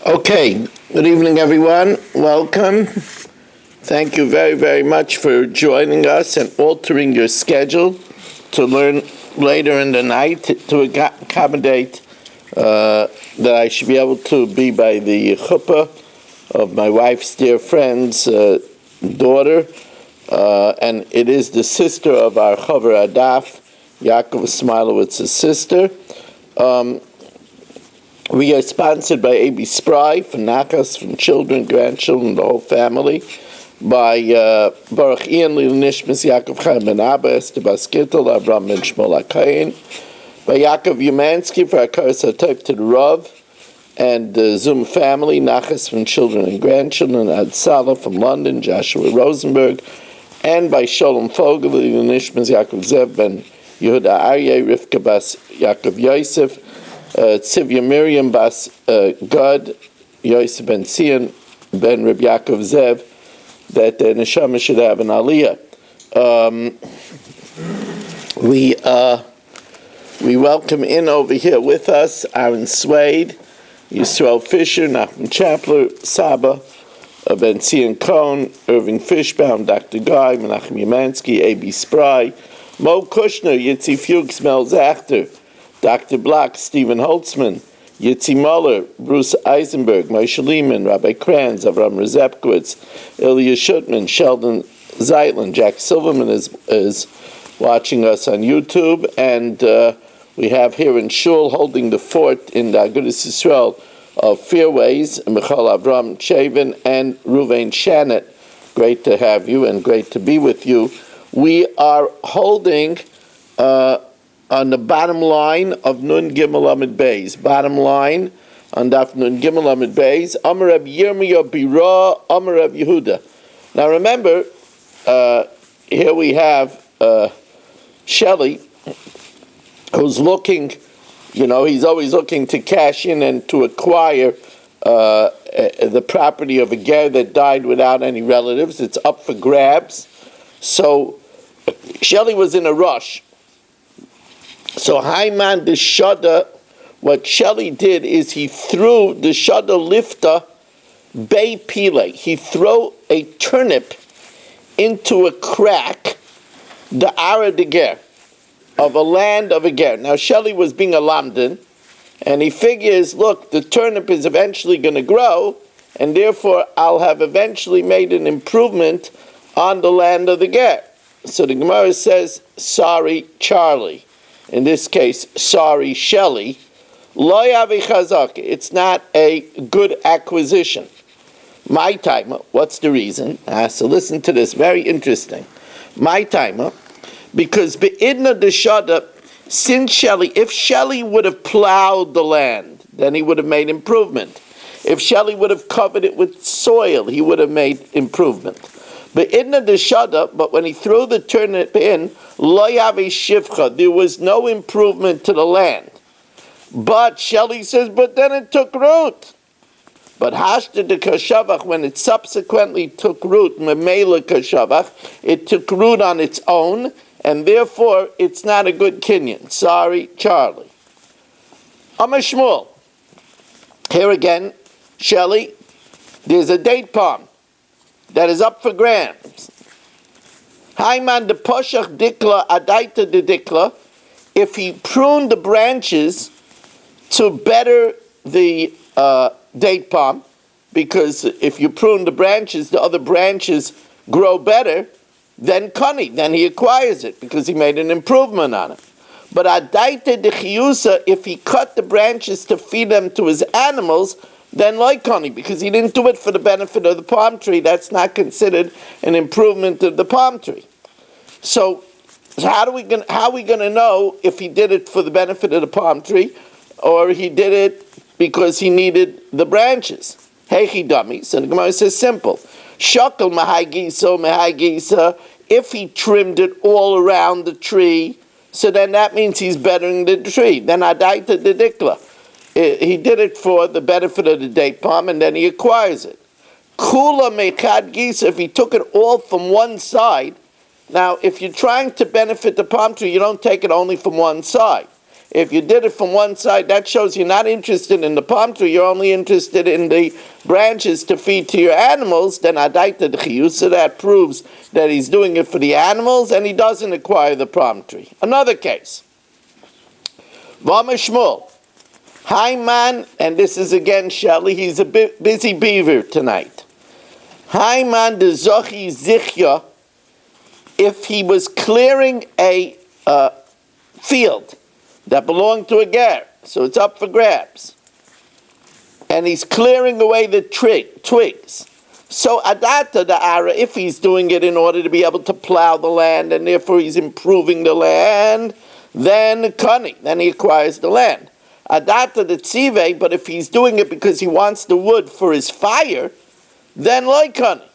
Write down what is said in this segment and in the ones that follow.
Okay, good evening, everyone. Welcome. Thank you very, very much for joining us and altering your schedule to learn later in the night to accommodate that I should be able to be by the chuppah of my wife's dear friend's daughter, and it is the sister of our Bava Basra Daf, Yaakov Smilowitz's sister. We are sponsored by A.B. Spry for Nakas, from children, grandchildren, the whole family. By Baruch Ian Lil Nishmas Yaakov Chaim Ben Abba, Esther Baskittel, Avram Ben Shmuel HaKayin. By Yaakov Umansky for Akaras HaTayv to the Rav. And the Zoom family, Nakas from children and grandchildren, Ad Salah from London, Joshua Rosenberg. And by Sholem Fogel, Lil Nishmas Yaakov Zev Ben Yehuda Aryeh, Rivka Bas Yaakov Yosef, Tzivya Miriam Bas Gad, Yosef Ben Sion, Ben Reb Yaakov Zev, that the neshama should have an aliyah. We welcome in over here with us Aaron Swade, Yisrael Fisher, Nachman Chapler, Saba, Ben Sion Cohn, Irving Fishbaum, Dr. Guy, Menachem Yamansky, A.B. Spry, Mo Kushner, Yitzi Fuchs, Mel Zachter, Dr. Block, Stephen Holtzman, Yitzi Muller, Bruce Eisenberg, Moshe Lehman, Rabbi Kranz, Avram Rezepkowitz, Ilya Shutman, Sheldon Zeitlin, Jack Silverman is watching us on YouTube, and we have here in Shul holding the fort in the Agudas Yisrael of Fairways, Michal Avram Chavin and Ruvain Shanet. Great to have you and great to be with you. We are holding on the bottom line of Nun Gimel Amid Beis. Bottom line on Daf Nun Gimel Amid Beis. Amar Reb Yirmiyah Bira, Amar Reb Yehuda. Now remember, here we have Shelley, who's looking, he's always looking to cash in and to acquire the property of a ger that died without any relatives. It's up for grabs. So Shelley was in a rush. So Haiman the Shada, what Shelley did is he threw the Shada Lifta Bay Pile. He threw a turnip into a crack, the Ara de Ger, of a land of a Ger. Now Shelley was being a Lamdan, and he figures, look, the turnip is eventually going to grow, and therefore I'll have eventually made an improvement on the land of the Ger. So the Gemara says, sorry, Charlie. In this case, sorry, Shelley. Lo yavi chazak. It's not a good acquisition. My timer. What's the reason? So listen to this. Very interesting. My timer. Because be'idna deshada, since Shelley, if Shelley would have plowed the land, then he would have made improvement. If Shelley would have covered it with soil, he would have made improvement. But when he threw the turnip in, lo yavi shivcha, there was no improvement to the land. But Shelley says, but then it took root. But hashta de kashavach, when it subsequently took root, memela kashavach, it took root on its own, and therefore it's not a good kinyan. Sorry, Charlie. Amar Shmuel. Here again, Shelley, there's a date palm that is up for grabs. Haiman de poshach dikla adaita de dikla, if he pruned the branches to better the date palm, because if you prune the branches, the other branches grow better, then kani, then he acquires it, because he made an improvement on it. But adaita de chiyusa, if he cut the branches to feed them to his animals, then like honey, because he didn't do it for the benefit of the palm tree, that's not considered an improvement of the palm tree. So how are we going to know if he did it for the benefit of the palm tree, or he did it because he needed the branches? Heichi dummy. So the Gemara says simple. Shakal mahai gisa. If he trimmed it all around the tree, so then that means he's bettering the tree. Then adaita de dikla. He did it for the benefit of the date palm, and then he acquires it. Kula mechad gisa, if he took it all from one side. Now, if you're trying to benefit the palm tree, you don't take it only from one side. If you did it from one side, that shows you're not interested in the palm tree, you're only interested in the branches to feed to your animals, then adaita d'chiyus, so that proves that he's doing it for the animals and he doesn't acquire the palm tree. Another case. Vama Shmuel. Hi man, and this is again Shelley, he's a busy beaver tonight. Hi man de Zochi Zichya, if he was clearing a field that belonged to a ger, so it's up for grabs, and he's clearing away the twigs. So adata the ara, if he's doing it in order to be able to plow the land, and therefore he's improving the land, then kani, then he acquires the land. Adata the tzive, but if he's doing it because he wants the wood for his fire, then loy kani.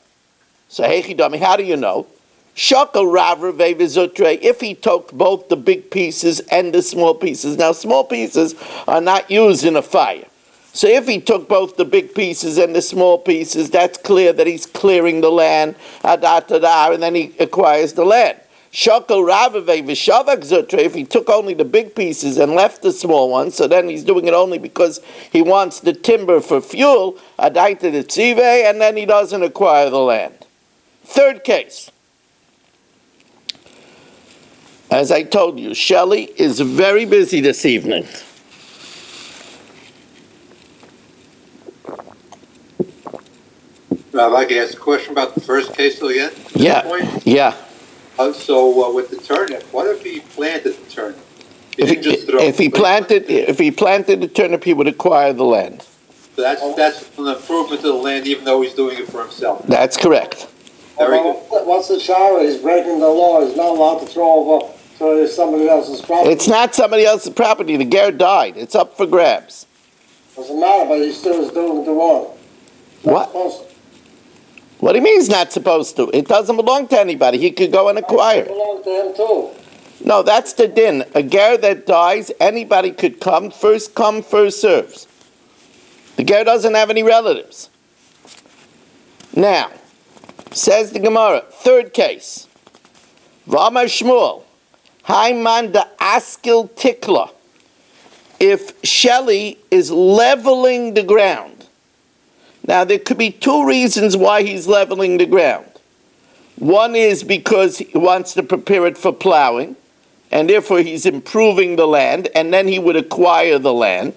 So heichidami, how do you know? Shakal Ravra Vevizutre, if he took both the big pieces and the small pieces. Now, small pieces are not used in a fire. So if he took both the big pieces and the small pieces, that's clear that he's clearing the land, adatadar, and then he acquires the land. Shakal Ravra Vevishavak Zutre, if he took only the big pieces and left the small ones, so then he's doing it only because he wants the timber for fuel, adaita the tzive, and then he doesn't acquire the land. Third case. As I told you, Shelley is very busy this evening. Rabbi, can I ask a question about the first case again? Yeah. So with the turnip, what if he planted the turnip? If he planted the turnip, he would acquire the land. So that's an improvement to the land, even though he's doing it for himself. That's correct. Very good. What's the shower? He's breaking the law. He's not allowed to throw over to somebody else's property. It's not somebody else's property. The ger died. It's up for grabs. Doesn't matter, but he still is doing the wrong. What? What do you mean he's not supposed to? It doesn't belong to anybody. He could go and acquire. It belongs to him too. No, that's the din. A ger that dies, anybody could come, first serves. The ger doesn't have any relatives. Now, says the Gemara, third case. V'amar Shmuel, Haiman da Askil Tikla. If Shelley is leveling the ground. Now, there could be two reasons why he's leveling the ground. One is because he wants to prepare it for plowing, and therefore he's improving the land, and then he would acquire the land.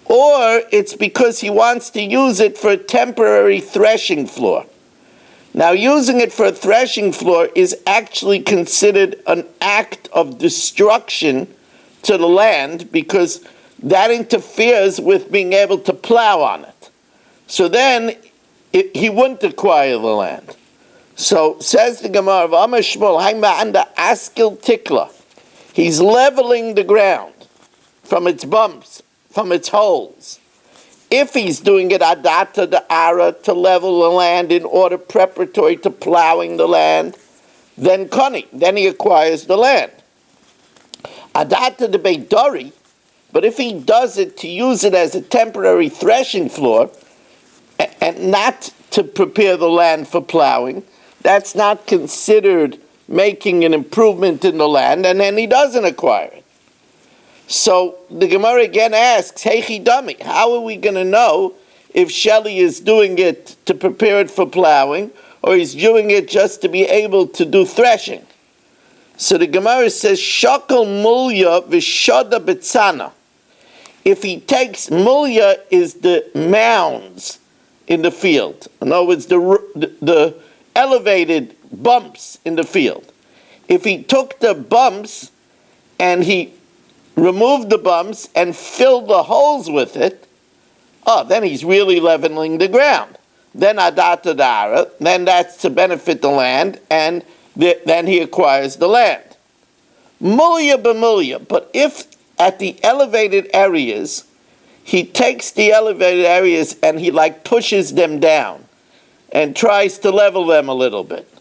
Or it's because he wants to use it for a temporary threshing floor. Now, using it for a threshing floor is actually considered an act of destruction to the land because that interferes with being able to plow on it. So then he wouldn't acquire the land. So says the Gemara, V'amar Shmuel, Haima'anda Askil Tikla. He's leveling the ground from its bumps, from its holes. If he's doing it adata the ara to level the land in order preparatory to plowing the land, then kani, then he acquires the land. Adata the beidari, but if he does it to use it as a temporary threshing floor and not to prepare the land for plowing, that's not considered making an improvement in the land, and then he doesn't acquire it. So the Gemara again asks, Heichi Dami, how are we going to know if Shelley is doing it to prepare it for plowing, or he's doing it just to be able to do threshing? So the Gemara says, Shakal mulya v'shada betzana. If he takes, mulya is the mounds in the field. In other words, the elevated bumps in the field. If he took the bumps and he removed the bumps and filled the holes with it, then he's really leveling the ground. Then adata dara, then that's to benefit the land, and then he acquires the land. Mulya b'mulya, but if at the elevated areas, he takes the elevated areas and he pushes them down and tries to level them a little bit.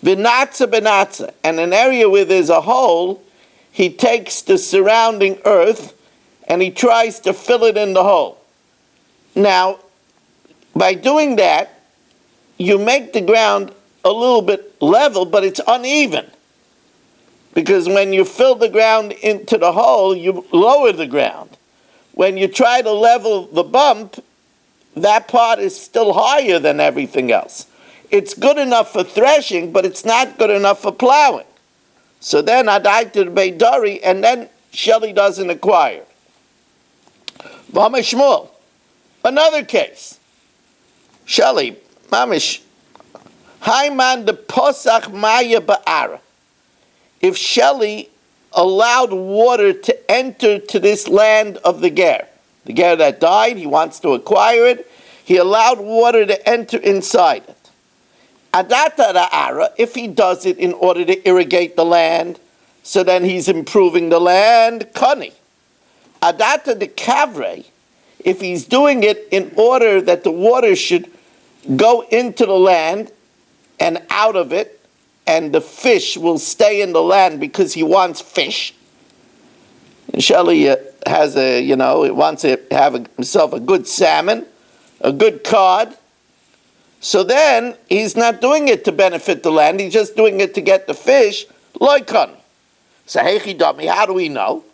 V'natza b'natza, and an area where there's a hole, he takes the surrounding earth and he tries to fill it in the hole. Now, by doing that, you make the ground a little bit level, but it's uneven. Because when you fill the ground into the hole, you lower the ground. When you try to level the bump, that part is still higher than everything else. It's good enough for threshing, but it's not good enough for plowing. So then Adai to the Beidari, and then Shelley doesn't acquire. Mamish Shmuel, another case. Shelley, Mamish, Haiman de Posach Maya Ba'ara. If Shelley allowed water to enter to this land of the Ger that died, he wants to acquire it, he allowed water to enter inside it. Adata Ra'ara, if he does it in order to irrigate the land, so then he's improving the land, Kani. Adata de Kavre, if he's doing it in order that the water should go into the land and out of it, and the fish will stay in the land because he wants fish. And Shelley has he wants to have himself a good salmon, a good cod. So then he's not doing it to benefit the land, he's just doing it to get the fish, loikon. So heichi dami, how do we know?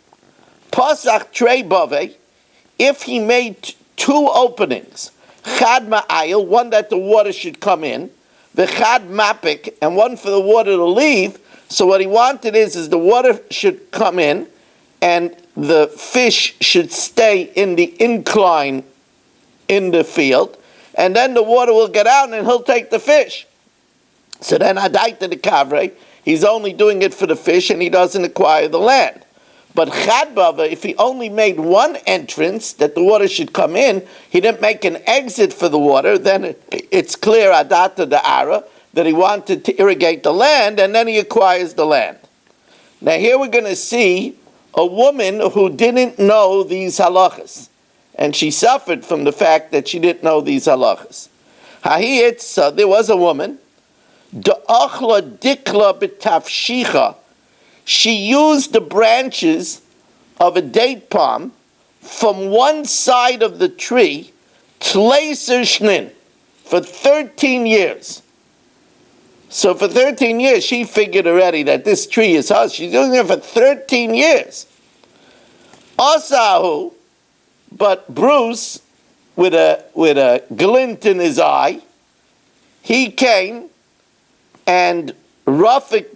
Pasach trei bave, if he made two openings, chad ma'ayil, one that the water should come in, the chad mapik, and one for the water to leave. So what he wanted is the water should come in, and the fish should stay in the incline in the field, and then the water will get out and he'll take the fish. So then Adaita the Kavre, he's only doing it for the fish and he doesn't acquire the land. But Chad Bava, if he only made one entrance that the water should come in, he didn't make an exit for the water, then it's clear Adata the Ara that he wanted to irrigate the land, and then he acquires the land. Now here we're going to see a woman who didn't know these halachas, and she suffered from the fact that she didn't know these halachas. So there was a woman, Da'achla dikla b'tafshicha. She used the branches of a date palm from one side of the tree, tleiser shnin, for 13 years. So for 13 years, she figured already that this tree is hers. She's doing it for 13 years. Asahu, but Bruce, with a glint in his eye, he came and Rafik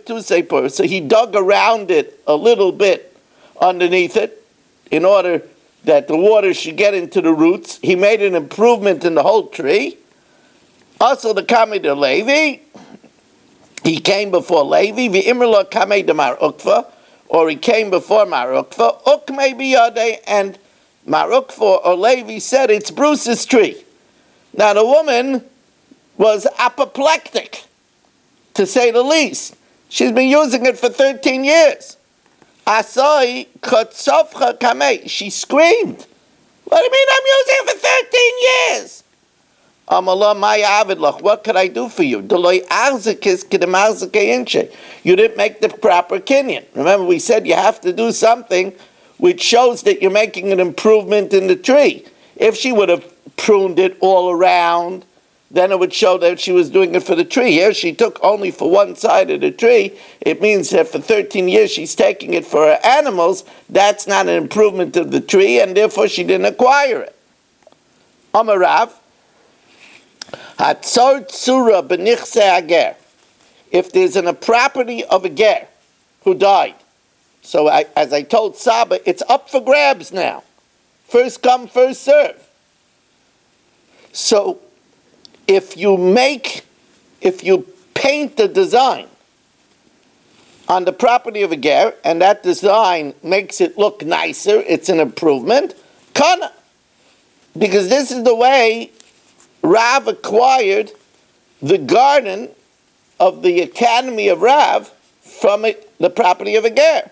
Tusei Pursa, he dug around it a little bit underneath it in order that the water should get into the roots. He made an improvement in the whole tree. Also the Kamei de Levi, he came before Levi, V'imrla Kamei de Mar Ukva, or he came before Mar Ukva, Ukmei biyadei, and Mar Ukva or Levi said it's Bruce's tree. Now the woman was apoplectic, to say the least. She's been using it for 13 years. Asai kotzofcha kamei. She screamed. What do you mean I'm using it for 13 years? Amalah maya avidlach. What could I do for you? Deloy arzikis k'demarzike inche. You didn't make the proper kinyan. Remember we said you have to do something which shows that you're making an improvement in the tree. If she would have pruned it all around, then it would show that she was doing it for the tree. Here she took only for one side of the tree. It means that for 13 years she's taking it for her animals. That's not an improvement of the tree, and therefore she didn't acquire it. Amarav, Hatzor Tzura B'nichse Ager. If there's a property of a ger who died, so as I told Saba, it's up for grabs now. First come, first serve. So if you paint the design on the property of a ger, and that design makes it look nicer, it's an improvement, kana. Because this is the way Rav acquired the garden of the Academy of Rav from the property of a ger.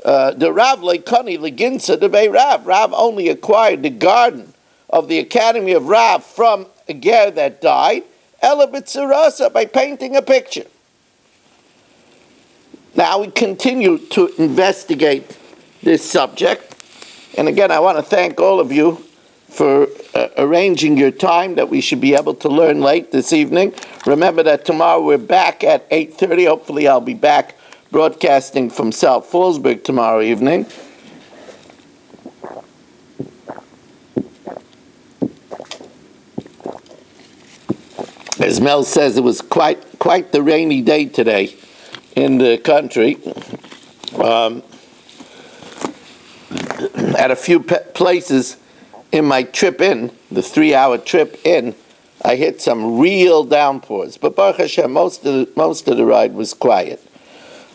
The Rav Leikani Leginsa the Bay Rav. Rav only acquired the garden of the Academy of Rav from a ger that died, Ela b'tzurasa, by painting a picture. Now we continue to investigate this subject, and again I want to thank all of you for arranging your time that we should be able to learn late this evening. Remember that tomorrow we're back at 8:30. Hopefully I'll be back broadcasting from South Fallsburg tomorrow evening. As Mel says, it was quite the rainy day today in the country. At a few places in my trip in, the 3-hour trip in, I hit some real downpours. But Baruch Hashem, most of the ride was quiet.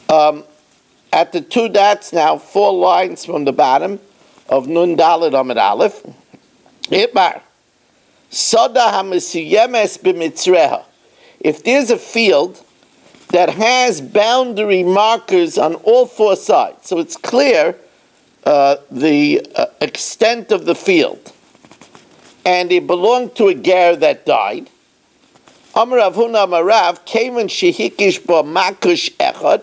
At the 2 dots now, 4 lines from the bottom of Nun Dalet Amud Aleph. Itmar. Soda hamesiyemes b'mitzreha. If there's a field that has boundary markers on all 4 sides, so it's clear the extent of the field, and it belonged to a ger that died. Amar Rav Huna Amar Rav, Kevan shehikish bo makush echad,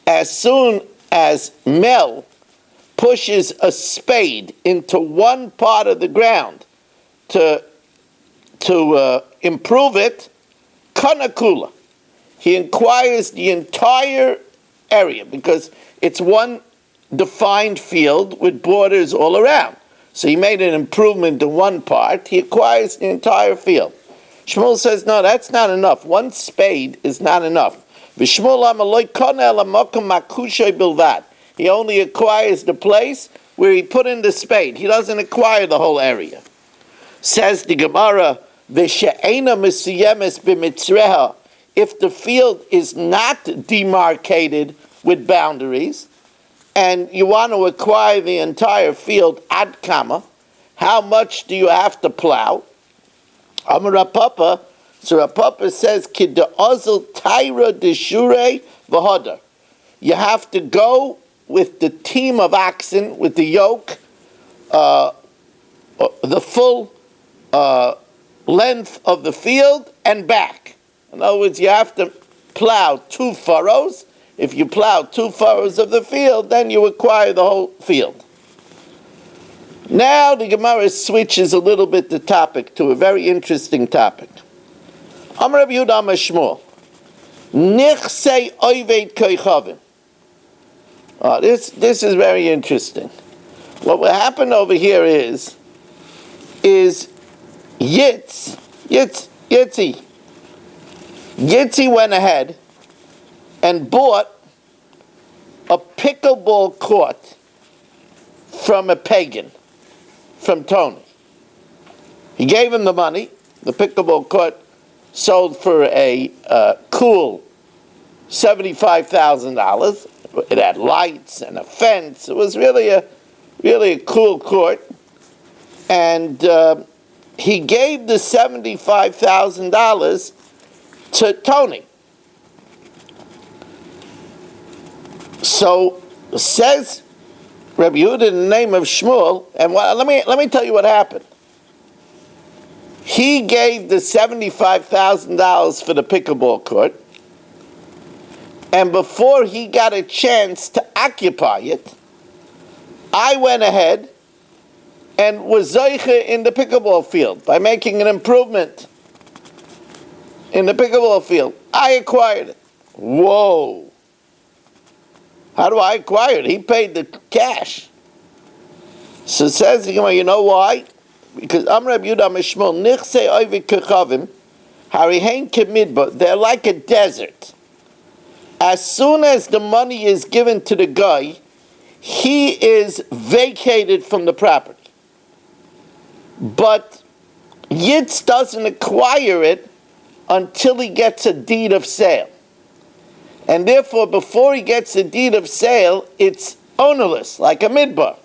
as soon as Mel pushes a spade into one part of the ground to improve it, kanakula, he inquires the entire area, because it's one defined field with borders all around. So he made an improvement in one part, he acquires the entire field. Shmuel says, no, that's not enough. One spade is not enough. He only acquires the place where he put in the spade. He doesn't acquire the whole area. Says the Gemara, if the field is not demarcated with boundaries, and you want to acquire the entire field ad kama, how much do you have to plow? Amar Rapapa, so Rapapa says, Kida ozil taira deshure v'hodar. You have to go with the team of oxen, with the yoke, the full length of the field and back. In other words, you have to plow 2 furrows. If you plow 2 furrows of the field, then you acquire the whole field. Now the Gemara switches a little bit the topic to a very interesting topic. Amar Rav Yehuda Amar Shmuel, Nichsei Oived Koichavim. This is very interesting. What will happen over here is Yitzi went ahead and bought a pickleball court from a pagan, from Tony. He gave him the money. The pickleball court sold for a cool $75,000. It had lights and a fence. It was really a cool court. And he gave the $75,000 to Tony. So says Rabbi Yehuda in the name of Shmuel, and let me tell you what happened. He gave the $75,000 for the pickleball court, and before he got a chance to occupy it, I went ahead and was zoiche in the pickleball field by making an improvement in the pickleball field. I acquired it. Whoa. How do I acquire it? He paid the cash. So it says, you know why? Because Amar Rabbi Yehuda Amar Shmuel, Nichsei Oived Kechavim, Harihein Kemidba, they're like a desert. As soon as the money is given to the guy, he is vacated from the property. But Yitz doesn't acquire it until he gets a deed of sale. And therefore, before he gets a deed of sale, it's ownerless, like a midbar.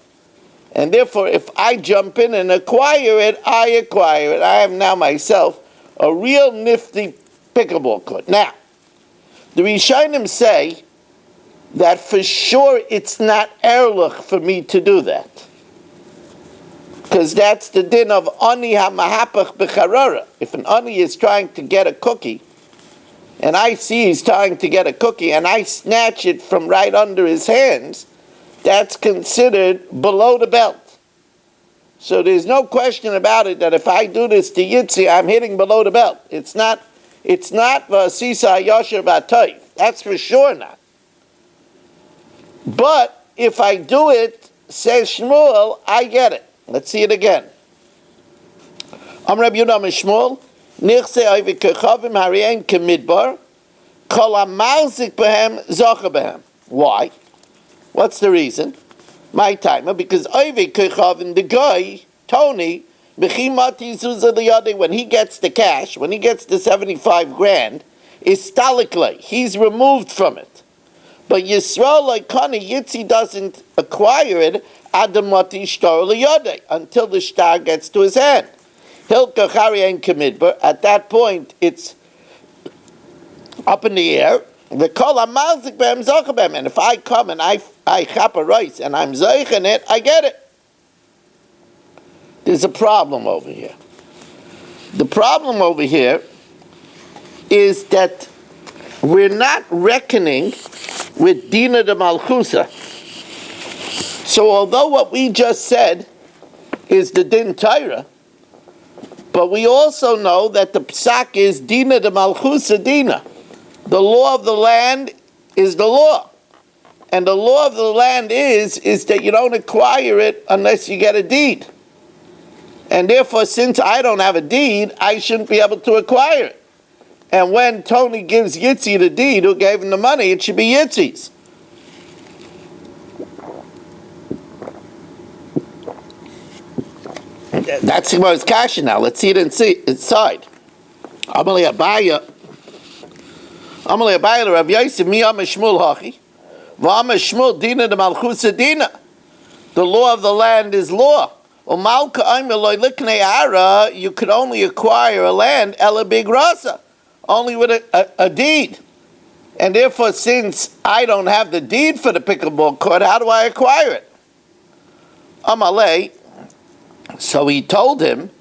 And therefore, if I jump in and acquire it, I acquire it. I have now myself a real nifty pickleball court. Now, the Rishonim say that for sure it's not erlich for me to do that. Because that's the din of ani ha-mahapach b'charara. If an ani is trying to get a cookie, and I see he's trying to get a cookie, and I snatch it from right under his hands, that's considered below the belt. So there's no question about it that if I do this to Yitzi, I'm hitting below the belt. It's not Vasisa Yosher Batoy. That's for sure not. But if I do it, says Shmuel, I get it. Let's see it again. Amr Rabbi Yehuda Shmuel, Nichse Oivik Kechavim Harien Kemidbar, Kol HaMalzik Behem Zocha Behem. Why? What's the reason? My timer, because Oivik Kechavim, the guy, Tony, Bechimati Zuzah Liyade, when he gets the cash, when he gets the 75 grand, is stalikle. He's removed from it. But Yisrael, like Kani, Yitzi doesn't acquire it Adamati Shtar Liyade until the shtar gets to his hand. Hilka Charien Kamidbar, at that point, it's up in the air. The Kol HaMalzik Behem Zocha Behem. And if I come and I chop a rice and I'm zeichen it, I get it. There's a problem over here. The problem over here is that we're not reckoning with Dina de Malchusa. So although what we just said is the Din Torah, but we also know that the Psak is Dina de Malchusa Dina. The law of the land is the law. And the law of the land is that you don't acquire it unless you get a deed. And therefore, since I don't have a deed, I shouldn't be able to acquire it. And when Tony gives Yitzi the deed, who gave him the money, it should be Yitzi's. That's the most kasha now. Let's see it inside. Amalei Abaya Rav Yosef mi Am Shmuel hachi, v'Am Shmuel dina de Malchusa dina. The law of the land is law. Umalka Aimeloi Liknei Ara, you could only acquire a land Ela Big Rasa, only with a deed. And therefore, since I don't have the deed for the pickleball court, how do I acquire it? Amalei. So he told him,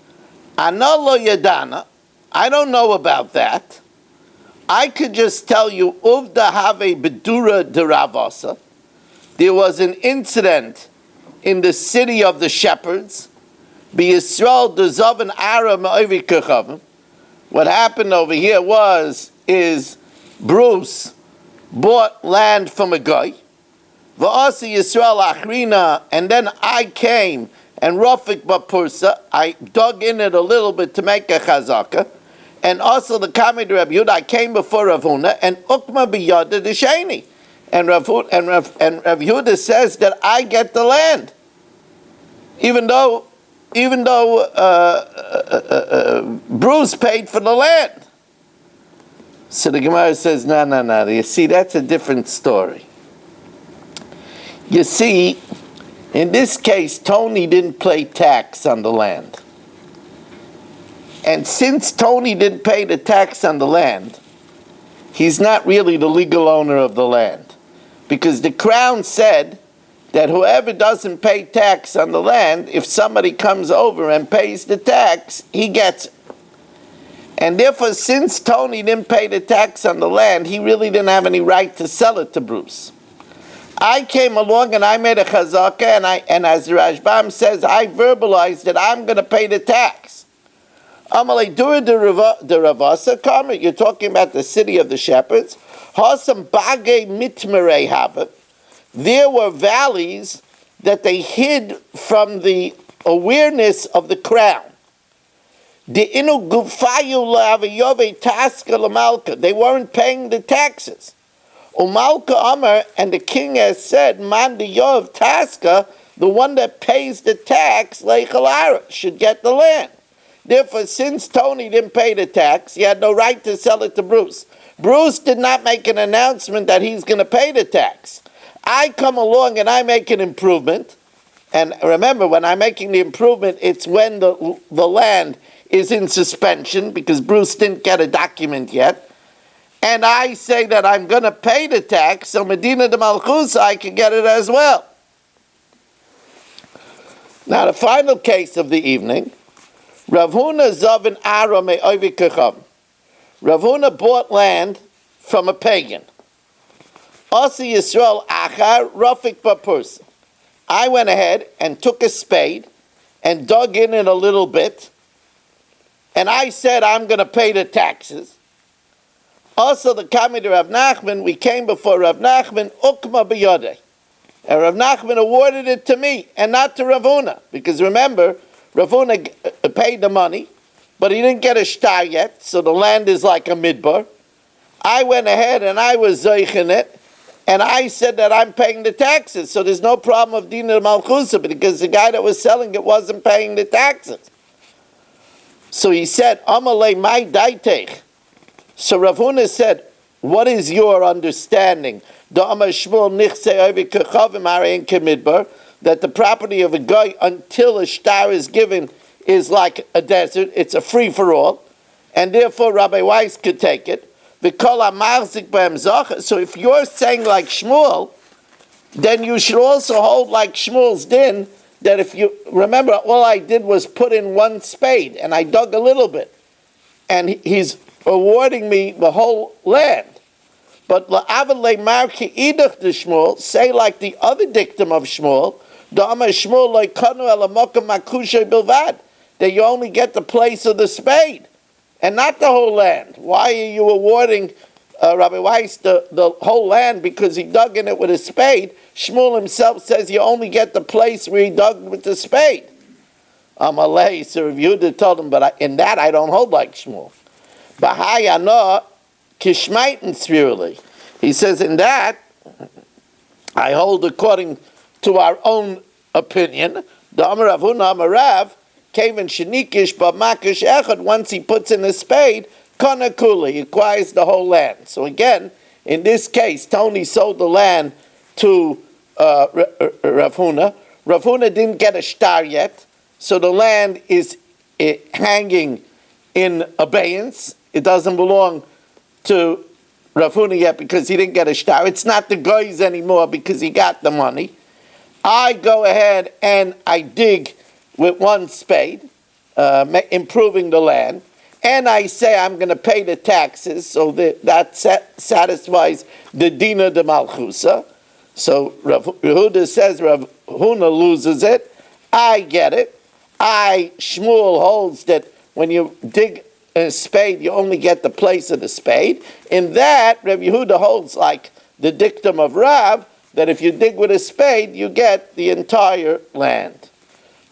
Analo Yadana, I don't know about that. I could just tell you, Uvda have bedura de Ravasa. There was an incident in the city of the shepherds. Be Yisrael de Zavan Aram Ovikachavim. What happened over here is Bruce bought land from a guy. Va'asi Yisrael Achrina, and then I came and Rafik Bapursa, I dug in it a little bit to make a chazaka. And also the Kamid Rabbi Yehuda, I came before Rav Huna, and Ukma biyada de Sheni. And Rav Yehuda says that I get the land. Even though Bruce paid for the land. So the Gemara says, no. You see, that's a different story. You see, in this case, Tony didn't pay tax on the land. And since Tony didn't pay the tax on the land, he's not really the legal owner of the land. Because the Crown said that whoever doesn't pay tax on the land, if somebody comes over and pays the tax, he gets it. And therefore, since Tony didn't pay the tax on the land, he really didn't have any right to sell it to Bruce. I came along and I made a chazaka, and as the Rashbam says, I verbalized that I'm going to pay the tax. Amalei Dura de Ravasa, Karma, you're talking about the city of the shepherds. Hasam Bage Mitmerei Habit. There were valleys that they hid from the awareness of the crown. They weren't paying the taxes. Umalka Amar, and the king has said, Man the Yov Taska, the one that pays the tax, Leichalara, should get the land. Therefore, since Tony didn't pay the tax, he had no right to sell it to Bruce. Bruce did not make an announcement that he's going to pay the tax. I come along and I make an improvement. And remember, when I'm making the improvement, it's when the land is in suspension, because Bruce didn't get a document yet. And I say that I'm going to pay the tax, so Medina de Malchusa, I can get it as well. Now, the final case of the evening, Rav Huna Zavin Aram Ovikacham. Rav Huna bought land from a pagan. Asi Yisrael Achar Rafik Bapursa. I went ahead and took a spade and dug in it a little bit, and I said I'm going to pay the taxes. Also, the coming of Rav Nachman, we came before Rav Nachman, ukma b'yodei. And Rav Nachman awarded it to me, and not to Rav Huna. Because remember, Rav Huna paid the money, but he didn't get a shtar yet, so the land is like a midbar. I went ahead and I was zoich it, and I said that I'm paying the taxes, so there's no problem of Dina Malchusa, because the guy that was selling it wasn't paying the taxes. So he said, Amalei mai daitech. So Rav Huna said, what is your understanding? That the property of a guy until a shtar is given is like a desert, it's a free-for-all, and therefore Rabbi Weiss could take it. So if you're saying like Shmuel, then you should also hold like Shmuel's din, that if you, remember, all I did was put in one spade, and I dug a little bit, and he's awarding me the whole land. But la'avalei marki idach de Shmuel, say like the other dictum of Shmuel, da'amar Shmuel lo'ikanu elamokem makushay bilvad, that you only get the place of the spade, and not the whole land. Why are you awarding Rabbi Weiss the whole land because he dug in it with a spade? Shmuel himself says you only get the place where he dug with the spade. Amalei, so Rav Yehuda told him, but in that I don't hold like Shmuel. Bahayana kishmaiten spiritually. He says in that I hold according to our own opinion. The Amar Rav Huna Amar Rav came in shenikish but makish echad. Once he puts in a spade, kanakula, he acquires the whole land. So again, in this case, Tony sold the land to Rav Huna. Rav Huna didn't get a shtar yet, so the land is hanging in abeyance. It doesn't belong to Rav Huna yet because he didn't get a shtar. It's not the guy's anymore because he got the money. I go ahead and I dig with one spade, improving the land, and I say I'm going to pay the taxes, so that satisfies the Dina de Malchusa. So Rav Yehuda says Rav Huna loses it. I get it. Shmuel holds that when you dig a spade, you only get the place of the spade. In that, Rav Yehuda holds like the dictum of Rav, that if you dig with a spade, you get the entire land.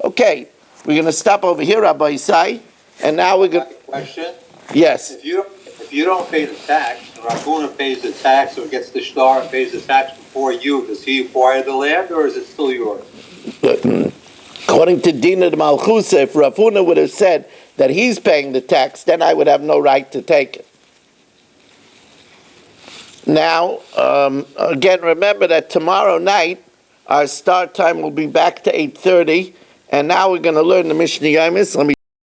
Okay, we're going to stop over here, Rabbi Isai, and now we're going to... Question? Yes. If you don't pay the tax, and Rav Huna pays the tax or gets the shtar and pays the tax before you, does he acquire the land or is it still yours? According to Dina de Malchusa, if Rav Huna would have said that he's paying the tax, then I would have no right to take it. Now, again, remember that tomorrow night, our start time will be back to 8:30, and now we're going to learn the Mishnah Yomis. Let me